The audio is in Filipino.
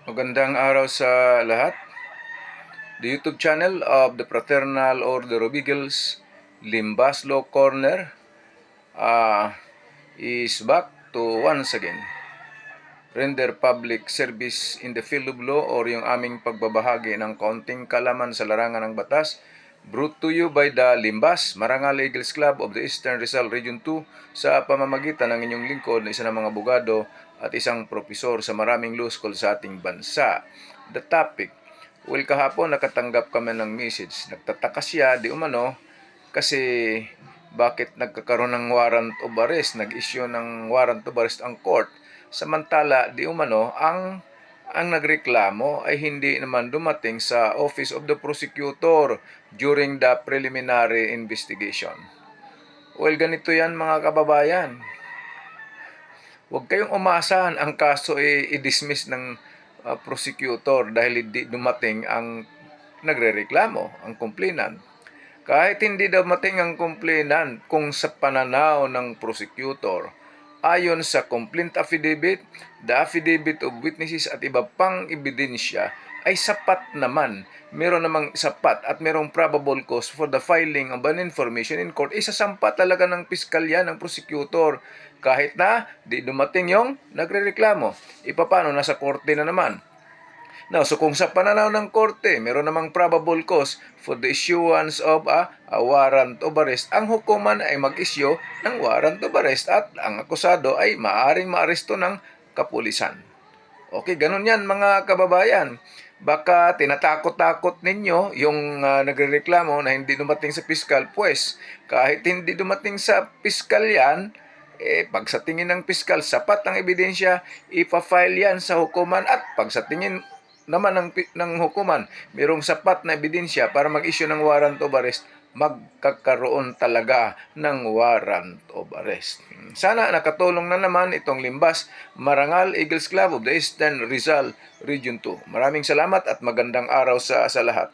Magandang araw sa lahat. The YouTube channel of the Fraternal Order of Eagles, Limbas Law Corner, is back to once again render public service in the field of law or yung aming pagbabahagi ng kaunting kalaman sa larangan ng batas, brought to you by the Limbas Marangal Eagles Club of the Eastern Rizal Region 2 sa pamamagitan ng inyong lingkod na isa ng mga abogado at isang propesor sa maraming law school sa ating bansa. The topic, kahapon nakatanggap kami ng message. Nagtataka siya, di umano, kasi bakit nagkakaroon ng warrant of arrest, nag-issue ng warrant of arrest ang court. Samantala, di umano, ang nagreklamo ay hindi naman dumating sa Office of the Prosecutor during the preliminary investigation. Well, ganito yan mga kababayan. Huwag kayong umasahan ang kaso i-dismiss ng prosecutor dahil hindi dumating ang nagrereklamo, ang complainant. Kahit hindi dumating ang complainant, kung sa pananaw ng prosecutor, ayon sa complaint affidavit, the affidavit of witnesses at iba pang ebidensya ay sapat naman. Meron namang sapat at merong probable cause for the filing of an information in court. Isasampa talaga ng piskalya, ng prosecutor, kahit na di dumating yung nagrereklamo. Paano? Nasa korte na naman. Now, so kung sa pananaw ng korte, meron namang probable cause for the issuance of a warrant of arrest, ang hukuman ay mag-issue ng warrant of arrest at ang akusado ay maaaring maaresto ng kapulisan. Okay, ganun yan mga kababayan. Baka tinatakot-takot ninyo yung nagrereklamo na hindi dumating sa piskal. Pues, kahit hindi dumating sa piskal yan, pag sa tingin ng piskal, sapat ang ebidensya, ipa-file yan sa hukuman at pag sa tingin naman ng hukuman, mayroong sapat na ebidensya para mag-issue ng warrant of arrest, magkakaroon talaga ng warrant of arrest. Sana nakatulong na naman itong Limbas Marangal Eagles Club of the Eastern Rizal Region 2. Maraming salamat at magandang araw sa lahat.